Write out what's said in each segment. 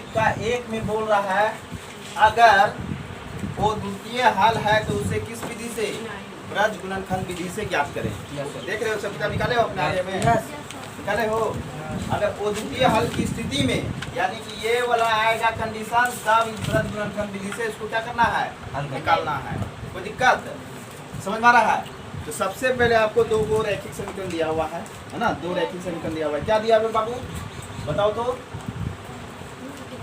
आपका एक में बोल रहा है अगर वो द्वितीय हल है तो उसे किस विधि से, ब्रज गुणनखंड विधि से ज्ञात करें। देख रहे हो, सब किताब निकाले हो अपने आगे में, निकाले हो। अगर वो द्वितीय हल की स्थिति में, यानी कि ये वाला आएगा कंडीशन, तब इस ब्रज गुणनखंड विधि से इसको क्या करना है, निकालना है। कोई दिक्कत समझ में आ रहा है? तो सबसे पहले आपको दो रैखिक समीकरण दिया हुआ है ना, दो रैखिक समीकरण दिया हुआ है। क्या दिया हुआ है बाबू, बताओ तो,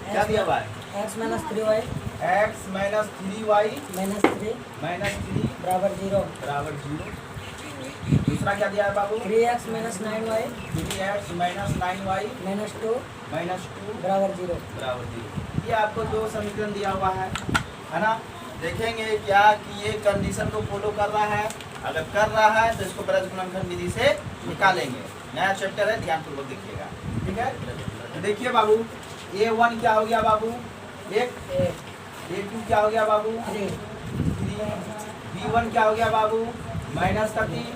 क्या दिया हुआ है? x minus 3y x minus 3y minus 3 बराबर 0। दूसरा क्या दिया है बाबू? 3x minus 9y 3x minus 9y minus 2 बराबर 0। ये आपको दो समीकरण दिया हुआ है ना। देखेंगे क्या कि ये कंडीशन को फॉलो कर रहा है, अगर कर रहा है तो इसको ब्रज गुणनखंड विधि से निकालेंगे। नया चैप्टर है, ध्यानपूर्वक देखिएगा, ठीक है। तो देखिए बाबू, A1 क्या हो गया बाबू, एक, A2 क्या हो गया बाबू, 3, B1 क्या हो गया बाबू, माइनस का 3,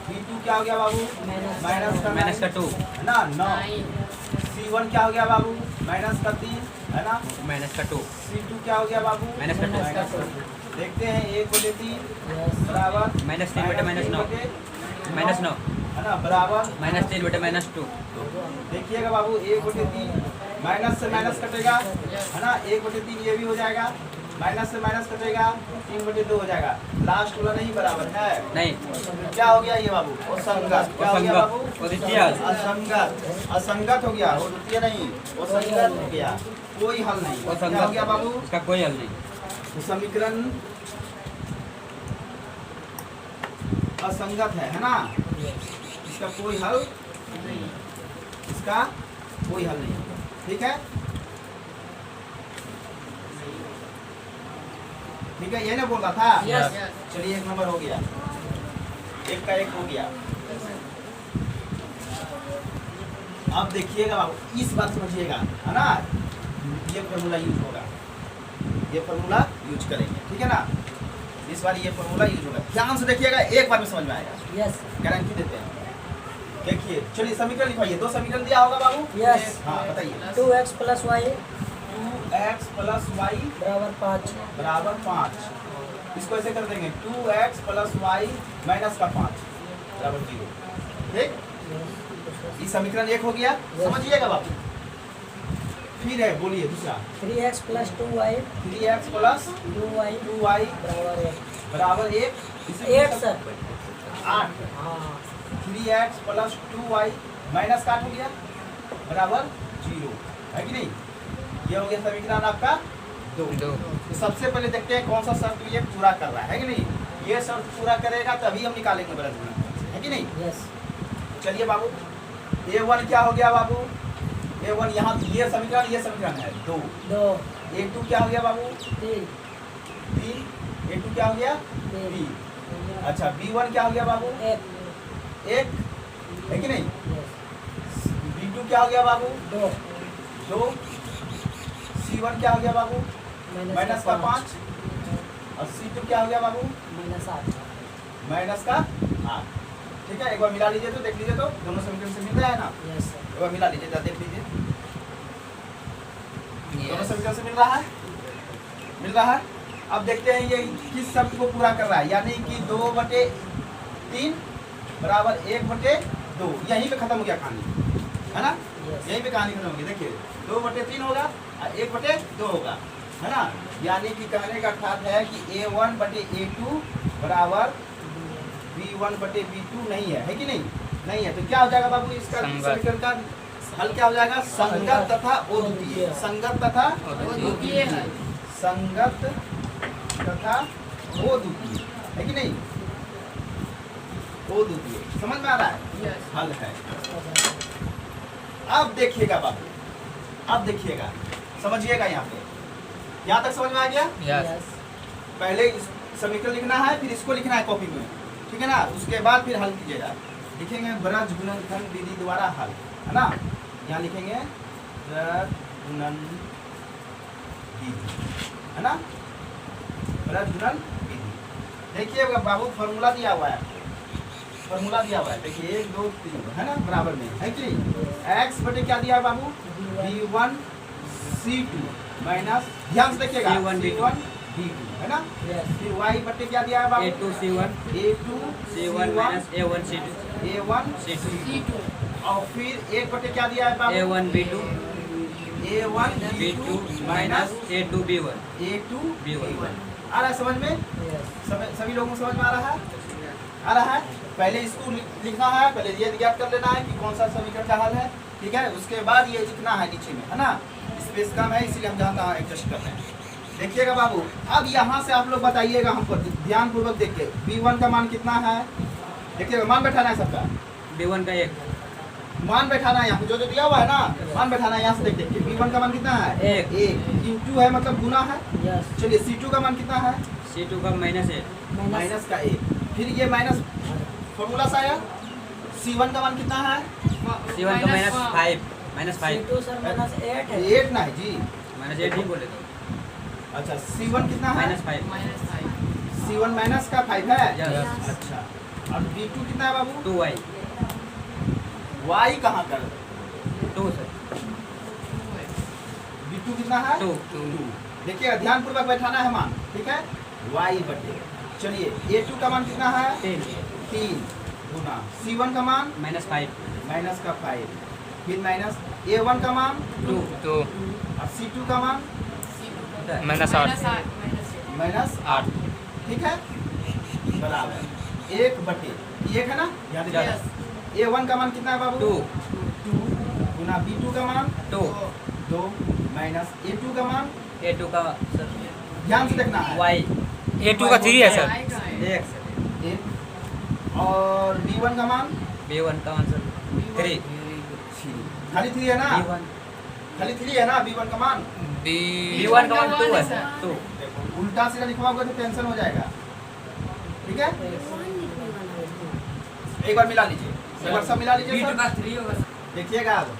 B2 क्या हो गया बाबू, माइनस का 2 है ना, 9, C1 क्या हो गया बाबू, माइनस का 3 है ना, माइनस का 2, C2 क्या हो गया बाबू, माइनस का 2, देखते हैं 1/3 बराबर माइनस 3 बटे माइनस 9 है ना, बराबर माइनस 3 बटे माइनस 2। देखिएगा बाबू, 1/3 माइनस से माइनस कटेगा है ना, 1/3 ये भी हो जाएगा, माइनस से माइनस कटेगा 3/2 हो जाएगा, लास्ट वाला नहीं बराबर है, नहीं, क्या हो गया ये बाबू, असंगत। क्या हो गया बाबू, असंगत हो गया, वो द्वितीय नहीं, वो संगत हो गया, कोई हल नहीं। क्या हो गया बाबू, इसका कोई हल नहीं। तो समीकरण असंगत है ना, इसका कोई हल नहीं, इसका कोई हल नहीं, ठीक है, ठीक है, ये ना बोल रहा था। चलिए 1 नंबर हो गया, 1 का 1 हो गया। अब देखिएगा बाबू, इस बात समझिएगा है ना, ये फॉर्मूला यूज होगा, ये फॉर्मूला यूज करेंगे, ठीक है ना, इस बार ये फॉर्मूला यूज होगा। ध्यान से देखिएगा, एक बार में समझ में आएगा, यस, गारंटी देते हैं। देखिए, चलिए समीकरण लिखवाइए, दो समीकरण दिया होगा बाबू, यस, हाँ बताइए। 2x plus y 2x plus Y बराबर 5। इसको ऐसे कर देंगे, 2x प्लस वाई माइनस का 5 बराबर 0, ठीक। ये समीकरण 1 हो गया, समझिएगा बाबू। फिर है, बोलिए दूसरा, 3x plus 2y 3x plus 2y 2y बराबर 1, 8 सर, 8। हाँ 3x प्लस 2y माइनस का 8 हो गया बराबर 0, है कि नहीं। ये हो गया समीकरण आपका 2। तो सबसे पहले देखते हैं कौन सा शर्त ये पूरा कर रहा है कि नहीं। ये शर्त पूरा करेगा तभी हम निकालेंगे ब्रज गुणनखंड, है कि नहीं। यस, चलिए बाबू, A1 क्या हो गया बाबू, A1 यहाँ ये समीकरण है 2, A2 क्या हो गया बाबू, 3, A2 क्या हो गया 3। अच्छा, B1 क्या हो गया बाबू, 1 है कि नहीं। B2 क्या हो गया बाबू, 2। C1 क्या हो गया बाबू, माइनस का 5। और C2 क्या हो गया बाबू, माइनस का 8। ठीक है, एक बार मिला लीजिए तो देख लीजिए, तो दोनों समीकरण से मिल रहा है ना। यस एक बार मिला लीजिए, देख लीजिए, दोनों समीकरण से मिल रहा है। अब देखते हैं ये किस शब्द को पूरा कर रहा है, यानी कि 2/3 बराबर 1/2। यहीं पे खत्म हो गया कहानी, है ना, यहीं पे कहानी खत्म हो गई। देखिए 2/3 होगा और 1/2 होगा, है ना। यानी कि कहने का अर्थ है कि A1/A2 बराबर B1/B2 नहीं है कि नहीं है। तो क्या हो जाएगा बाबू, इसका समीकरण का हल क्या हो जाएगा, संगत तथा अद्वितीय। संगत तथा अद्वितीय, संगत तथा अद्वितीय, है कि नहीं, अद्वितीय। समझ में आ रहा है, हल है। अब देखिएगा बाबू, अब देखिएगा, समझिएगा, यहाँ तक समझ में आ गया। यस, पहले इस समीकरण लिखना है, फिर इसको लिखना है कॉपी में, ठीक है ना। उसके बाद फिर हल कीजिएगा, लिखेंगे ब्रज गुणनखंड विधि द्वारा हल, है ना। यहाँ लिखेंगे ब्रज गुणन विधि, है ना, ब्रज गुणन विधि। देखिए बाबू, फॉर्मूला दिया हुआ है, देखिए 1 2 3, है ना, बराबर में, है कि x बटे क्या दिया है बाबू, B1 C2 माइनस, ध्यान से देखिएगा, C1 C1 D2 है ना। यस फिर y बटे क्या दिया है बाबू? A2 C1 A2 C1 minus A1 C2 A1 C2 और फिर एक बटे क्या दिया है बाबू? A1 B2 A1 B2 minus minus A2 B1 A2 B1 आ रहा है समझ में? यस सभी लोगों को समझ में आ रहा है? आ रहा है? पहले इसको लिखना है, पहले ये ज्ञात कर लेना है कि कौन सा समीकरण का हल है, ठीक है। उसके बाद ये लिखना है नीचे में, है ना। स्पेस कम है इसीलिए हम जहाँ तहाँ एडजस्ट कर रहे हैं। देखिएगा बाबू, अब यहाँ से आप लोग बताइएगा हमको ध्यान पूर्वक देख के, B1 का मान कितना है? देखिएगा, मान बैठाना है सबका, B1 का 1 मान बैठाना है यहाँ पे, जो जो दिया हुआ है ना, मान बैठाना है यहाँ से देख के। B1 का मान कितना है? एक। इंटू है मतलब गुना है। यस चलिए C2 का मान कितना है? C2 का -8 माइनस का 1, फिर ये माइनस फॉर्मूला से आया। C1 का मान कितना है? C1 का -5 C2 सर -8 है। 8 ना है जी। -8 ही बोले तो अच्छा, C1 कितना है? -5 C1 माइनस का 5 है। Yes. अच्छा, और B2 कितना है बाबू? 2y Y कहाँ कर? 2 सर B2 कितना है? 2 देखिएगा, ध्यान पूर्वक बैठाना है मान, ठीक है। Y बटे, चलिए A2 का मान कितना है? 3 गुना C1 का मान -5 माइनस का 5, फिर माइनस A1 का मान 2 और C2 का मान -8 माइनस 8, ठीक है, बराबर 1 बटे 1 है ना, याद रखिए। A1 का मान कितना है बाबू? 2 गुना B2 का मान 2 माइनस A2 का मान, A2 का सर ध्यान से देखना है, y A2 का 3 है सर। 1 सर 1 और B1 का मान B1 का आंसर 3 खाली 3 है ना, B1 खाली 3 है ना B1 का मान। B1 का मान 2 है सर 2 देखो, उल्टा सीधा लिखवाओगे तो टेंशन हो जाएगा, ठीक है। एक बार मिला लीजिए, एक बार सब मिला लीजिए सर। देखिएगा अब,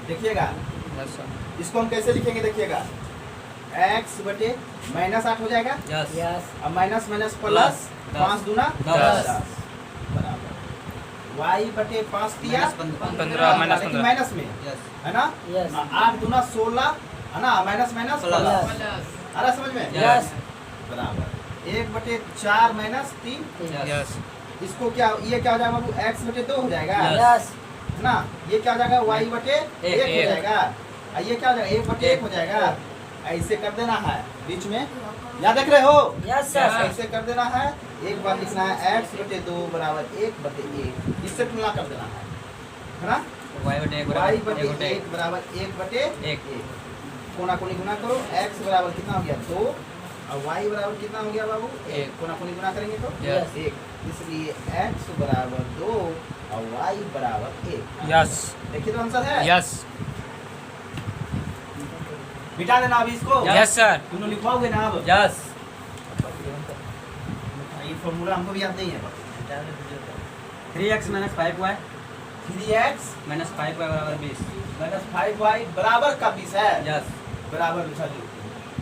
देखिएगा इसको हम कैसे लिखेंगे, देखिएगा x बटे -8 हो जाएगा, यस यस अब माइनस माइनस प्लस 5 दूना 10 बराबर y बटे 5 दिया पंद्रह, माइनस लेकिन 15। माइनस में यस है ना, यस 8 दूना 16 है ना, माइनस माइनस प्लस। प्लस, आ रहा है समझ में? यस बराबर 1 बटे 4 माइनस 3, यस इसको क्या, ये क्या हो जाएगा बाबू? x बटे 2 हो जाएगा, यस है ना। ये क्या हो जाएगा? y बटे 1 हो एक। जाएगा, और ये क्या हो जाएगा? 1 बटे 1 हो जाएगा। ऐसे कर देना है बीच में, याद देख रहे हो? यस सर ऐसे कर देना है, एक बार लिखना है x बटे 2 बराबर 1 बटे 1, इससे तुलना कर देना है ना। y बटे 1 y बराबर बटे 1 बराबर 1 बटे 1 कोना कोनी गुना करो, x बराबर कितना हो गया? 2 और y बराबर कितना हो गया बाबू? 1, कोना कोनी गुना करेंगे तो Yes. 1, इसलिए x बराबर 2 और y बराबर 1। यस देखिए तो आंसर है, यस मिटा देना अभी इसको, यस सर। तुम लोग लिखवाओगे ना अब? यस ये फॉर्मूला हमको भी याद नहीं है। 3x - 5y 3x - 5y बराबर 20 माइनस 5y बराबर का 20 है, यस बराबर लिखा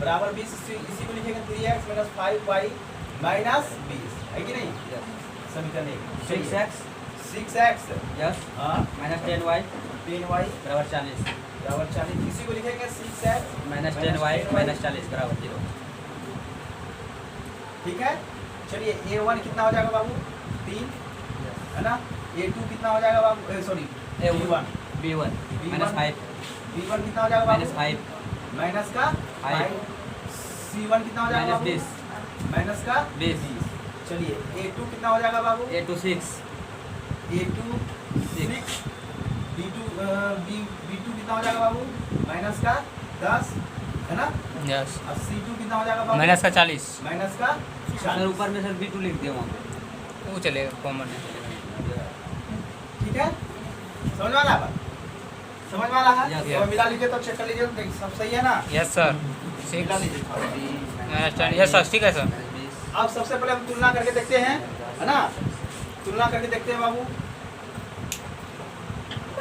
बराबर 20, इसी को लिखेंगे 3x माइनस 5y माइनस 20, है कि नहीं? यस समीकरण 1 6x 6x यस हाँ -10y 10y बराबर 40 बराबर 40, इसी को लिखेंगे 6x -10y -40 बराबर 0 ठीक है। चलिए A1 कितना हो जाएगा बाबू? 3 है ना। A2 कितना हो जाएगा बाबू? सॉरी A1 B1 -5 B1 कितना हो जाएगा बाबू? -5 माइनस का 5 C1 कितना हो जाएगा बाबू? -20 माइनस का 20 चलिए A2 कितना हो जाएगा बाबू? A2 6 A2 6 B2 कितना हो जाएगा बाबू? माइनस का 10 है ना। यस अब C2 कितना हो जाएगा बाबू? माइनस का 40। माइनस का सर 40, ऊपर में सर B2 लिख दिया वहाँ वो चलेगा कॉमन है। ठीक है। समझ में आ रहा है? समझ में आ रहा है? Yes. तो मिला लीजिए तो चेक कर लीजिए तो सब सही है ना। यस सर मिला 6 लीजिए थोड़ा। यस सर ठीक है सर। अब सबसे पहले हम तुलना करके देखते हैं, है ना। तुलना करके देखते हैं बाबू।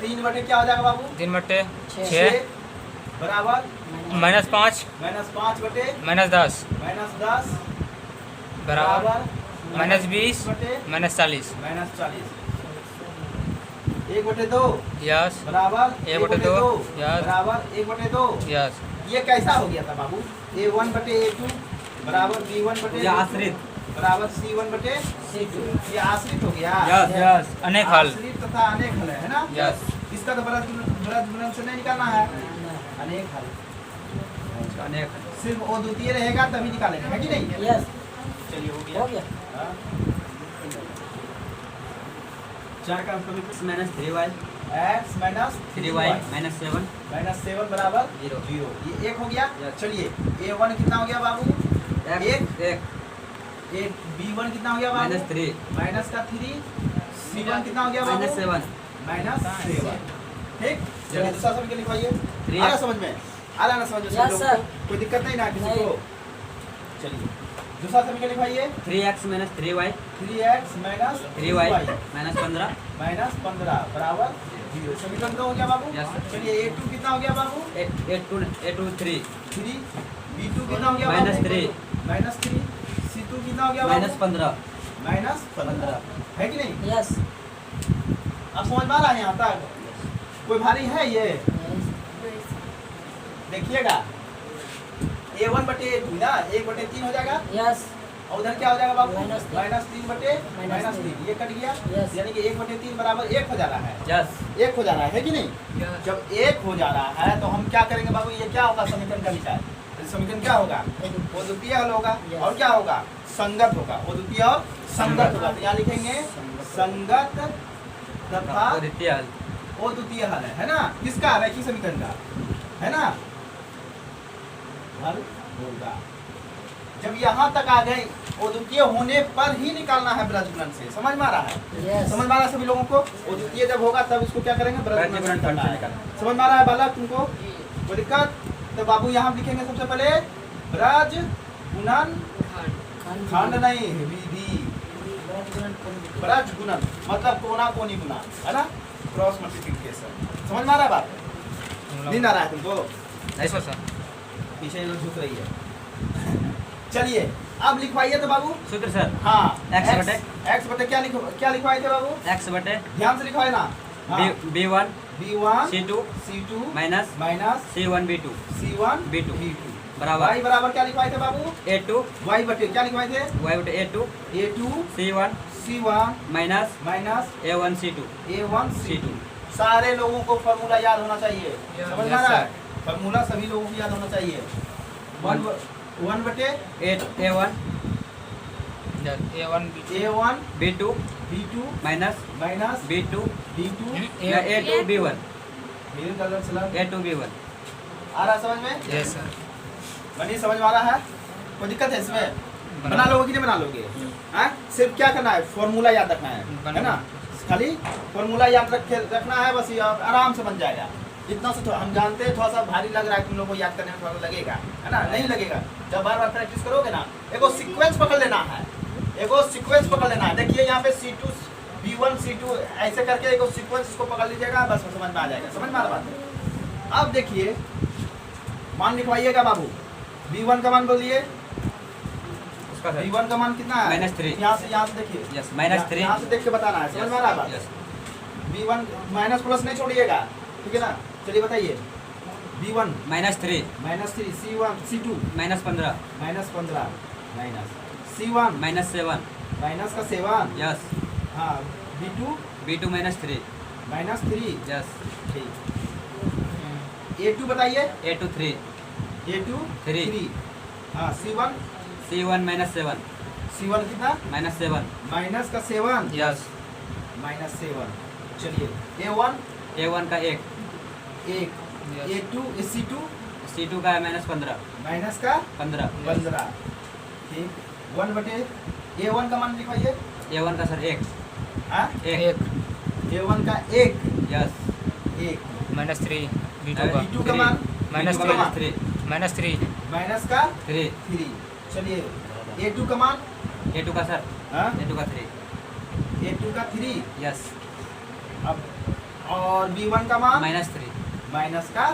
3 बटे क्या हो जाएगा बाबू? 3 बटे 6 6 बराबर -5 -5 बटे -10 -10 बराबर -20 बटे -40 -40। 1/2 यस बराबर 1/2 यस बराबर 1/2। यस ये कैसा हो गया था बाबू? A1/A2 बराबर B1/A2 ये आश्रित बराबर C1/C2। ये आश्रित हो गया। यस यस अनेक हल आश्रित तथा अनेक हल है ना? यस इसका तो ब्रज गुणन से नहीं निकालना है। अनेक हल अनेक सिर्फ वो द्वितीय रहेगा तभी निकालेंगे, है कि नहीं? यस चलिए हो हो गया। गया। हाँ। 4 का अंक minus 3y x minus 3y minus 7 -7 बराबर जीरो। 0। ये 1 हो गया। Yes. चलिए A1 कितना हो गया बाबू? एक B1 कितना हो गया बाबू? माइनस 3 माइनस का 3 C1 कितना हो गया बाबू? माइनस 7 -7। ठीक, चलिए दूसरा समीकरण लिखवाइए। 3x आ रहा समझ में? आ रहा ना समझ में? Yes, सब लोगों sir. को? कोई दिक्कत नहीं ना किसी नहीं। को? चलिए दूसरा समीकरण लिखवाइए। 3x minus 3y 3x minus 3y minus 15 -15 बराबर 0। समीकरण 2 हो गया बाबू? Yes, sir. चलिए A2 कितना हो गया बाबू? 8 3 3 B2 कितना हो गया माइनस बाबू? 3 -3 C2 कितना हो गया माइनस बाबू? 15 -15 है कि नहीं? यस अब समझ में आ रहा है यहाँ तक? कोई भारी है ये? देखिएगा A1/A2 ना 1/3 हो जाएगा यस और उधर क्या हो जाएगा बाबू? -3 -3/-3 ये कट गया। Yes. यानी कि 1/3 बराबर 1 हो जा रहा है। यस 1 हो जा रहा है कि नहीं? जब 1 हो जा रहा है तो हम क्या करेंगे बाबू? ये क्या होगा समीकरण का विचार? समीकरण क्या होगा? वो द्वितीय हल होगा। Yes. और क्या होगा? संगत होगा। वो द्वितीय और संगत होगा। तो यहाँ लिखेंगे संगत तथा द्वितीय हल वो द्वितीय हल है ना? किसका? रैखिक समीकरण का, है ना? हल होगा। जब यहाँ तक आ गए वो द्वितीय होने पर ही निकालना है ब्रज गुणन से। समझ में आ रहा है? यस समझ में आ रहा है सभी लोगों को? वो द्वितीय जब होगा तब इसको क्या करेंगे? ब्रज गुणन से निकालना है। समझ में आ रहा है बालक तुमको? कोई दिक्कत? तो बाबू यहाँ लिखेंगे सबसे पहले ब्रज गुणन खंड नहीं विधि। ब्रज गुणन मतलब कोना कोनी गुना, है ना? Cross multiplication. समझ में आ रहा है बात? नींद आ रहा है तुमको? यस सर पीछे ये लोग झुक रही है। चलिए अब लिखवाइए तो बाबू। सूत्र सर हाँ X बटे? x बटे क्या लिखवाए थे बाबू? x बटे ध्यान से लिखवाए ना। हाँ। b1 B1 c2 C2 minus minus c1 b2 C1 B2 B2 बराबर y बराबर क्या लिखवाए थे बाबू? a2 y बटे क्या लिखवाए थे? y बटे a2 A2 c1 C1 minus minus a1 c2 A1 C2। सारे लोगों को फॉर्मूला याद होना चाहिए। समझ में आ रहा है? फॉर्मूला सभी लोगों को याद होना चाहिए। 1 बटे a1 A1 A1 b2 B2 minus minus b2 B2 a2 b1 मेरे कलर चला। a2 b1 आ रहा है समझ में? यस सर बनी समझ में आ रहा है? कोई दिक्कत है इसमें? बना लोगे कि नहीं बना लोगे? हाँ सिर्फ क्या करना है? फॉर्मूला याद रखना है ना? खाली फॉर्मूला याद रखना है बस। ये आराम से बन जाएगा। इतना से तो हम जानते हैं थोड़ा सा भारी लग रहा है तुम लोगों को याद करने में, थोड़ा सा लगेगा, है ना? नहीं लगेगा। जब बार बार प्रैक्टिस करोगे ना एगो सीक्वेंस पकड़ लेना है। एगो सीक्वेंस पकड़ लेना है। देखिए यहाँ पे C2 B1 C2 ऐसे करके एगो सीक्वेंस इसको पकड़ लीजिएगा, बस समझ में आ जाएगा। समझ में आ रहा बात है? अब देखिए मान लिखवाइएगा बाबू। B1 का मान बोलिए। उसका सर B1 का मान कितना है? -3 यहाँ से देखिए। यस -3 यहाँ से देख के बताना है। समझ में आ रहा है बात? यस B1 माइनस प्लस नहीं छोड़िएगा, ठीक है ना? चलिए बताइए। B1 -3 -3 C1 C2 -15 -15 minus C1 -7 minus का 7 यस हाँ B2 b2 -3 -3 यस ठीक। A2 बताइए। a2 3 A2 3 हाँ C1 c1 -7 C1 कितना? -7 माइनस का 7 यस -7। चलिए A1 a1 का 1 1 A2 C2 c2 का है -15 माइनस का 15 15 ठीक। 1 बटे A1 का मान लिखवाइए। a1 का सर 1 हाँ 1 A1 का 1 यस 1 -3 B2 का B2 का मान -3 -3 माइनस का 3 3। चलिए A2 का मान a2 का सर हाँ a2 का 3 A2 का 3 यस अब और B1 का मान -3 माइनस का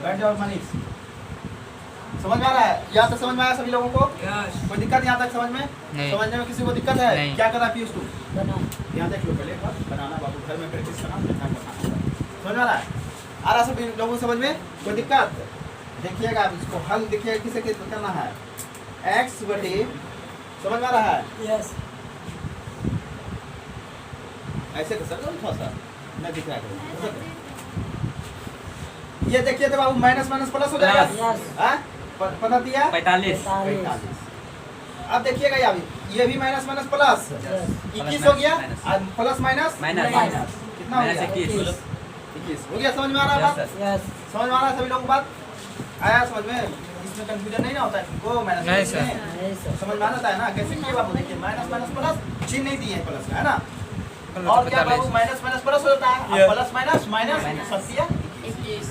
बैठ जाओ मनीष। समझ में आ रहा है? यहाँ तक समझ में आया सभी लोगों को? कोई दिक्कत यहाँ तक समझ में? नहीं। समझने में किसी को दिक्कत है? नहीं। क्या कर रहा है पीयूष तू? बना यहाँ देख लो पहले एक बार बनाना बाबू, घर में प्रैक्टिस करना, ध्यान रखना। समझ में आ रहा है? आ रहा सब लोगों को समझ में? कोई दिक्कत? देखिएगा आप इसको हल देखिएगा किसे किस करना है। x बटे, समझ में आ रहा है? यस ऐसे कर सकते हो थोड़ा सा, मैं दिख रहा है। ये देखिए तो बाबू माइनस माइनस प्लस हो जाएगा। यस हाँ? पता दिया? 45 45। अब देखिएगा ये भी माइनस माइनस प्लस, यस 21 हो गया, माइनस। और प्लस माइनस माइनस कितना हो माइनस गया? 21 21 हो गया। समझ में आ रहा है यस बात? सर। यस समझ में आ रहा है सभी लोगों को बात? आया समझ में? इसमें कंफ्यूजन नहीं ना होता है तुमको? माइनस नहीं, प्लस सर। में? नहीं सर समझ में आता है ना? कैसे किए बाबू? देखिए माइनस माइनस प्लस, चिन्ह नहीं दिए हैं प्लस का, है ना? तो और क्या 45 बाबू माइनस माइनस प्लस होता है, Yes. अब प्लस माइनस माइनस Minus. सब दिया।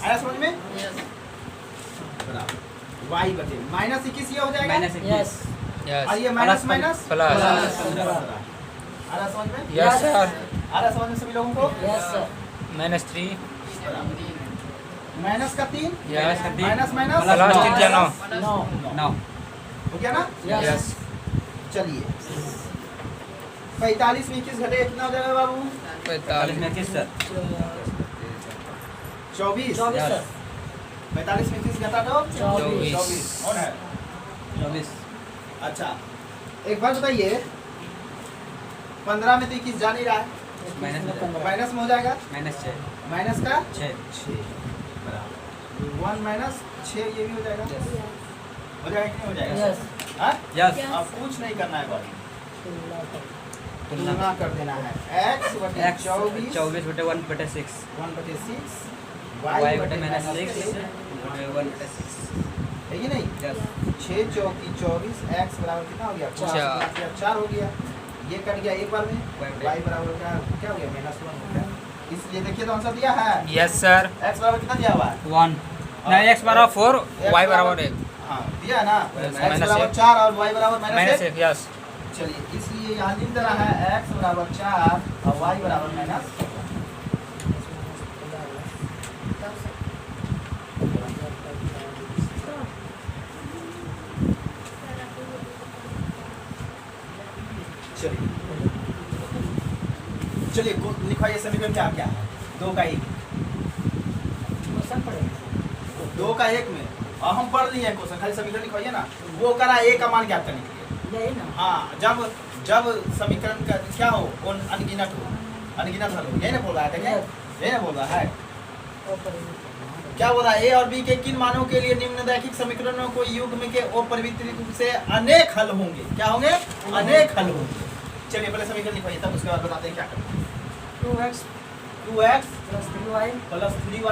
आया समझ में? बराबर y बटे माइनस 21 ये हो जाएगा, माइनस यस 21 और ये प्लस माइनस माइनस प्लस। आ रहा समझ में? यस सर आ रहा समझ में सभी लोगों को? यस सर -3 माइनस का 3 यस माइनस माइनस प्लस तीन या नौ। 9 9 हो गया ना? यस चलिए 45 में 21 घटे कितना हो जाएगा बाबू? 45 में 21 सर 24 24 सर 45 में 21 घटा दो 24 24 और है। 24 अच्छा एक बात बताइए, 15 में तो 21 जा नहीं रहा है, माइनस में 15 माइनस में हो जाएगा, माइनस 6 माइनस का 6 6 बराबर 1 माइनस 6 ये भी हो जाएगा, हो जाएगा कि नहीं हो जाएगा? यस हाँ? यस अब कुछ नहीं करना है बस तुलना तुलना कर देना है। x बटे x 24 24 बटे 1/6 1/6 y बटे -6 बटे 1/6 है कि नहीं? यस 6 चौकी 24 x बराबर कितना हो गया? चार। 4 हो गया, ये कट गया एक बार में, Y y बराबर क्या हो गया? -1 हो गया। इसलिए देखिए तो आंसर दिया है, यस सर x बराबर कितना दिया हुआ है? 1 नहीं x बराबर 4 y बराबर 1 हाँ दिया है ना, Yes, x minus बराबर एक। 4 और y बराबर -1 -1। यस चलिए इसलिए यहाँ लिख दे रहा है x बराबर 4 और y बराबर -। चलिए चलिए लिखवाइए समीकरण क्या क्या है? 2 का 1, क्वेश्चन पढ़ेंगे 2 का 1 में, और हम पढ़ लिए क्वेश्चन, खाली समीकरण लिखवाइए ना। वो करा a का मान ज्ञात करने के लिए। यही ना हाँ जब समीकरण का क्या हो, वो अनगिनत हल हो, यही ना बोल रहा है? देखिए यही ना बोल रहा है, और पढ़ेंगे क्या बोल रहा है? ए और बी के किन मानों के लिए निम्नलिखित समीकरणों को युग्म के अपरिवर्तित रूप से अनेक हल होंगे? क्या होंगे? अनेक हल होंगे। चलिए पहले समीकरण लिखवाइए, तब उसके बाद बताते हैं क्या करना है। 2x 2x + 3y plus 3y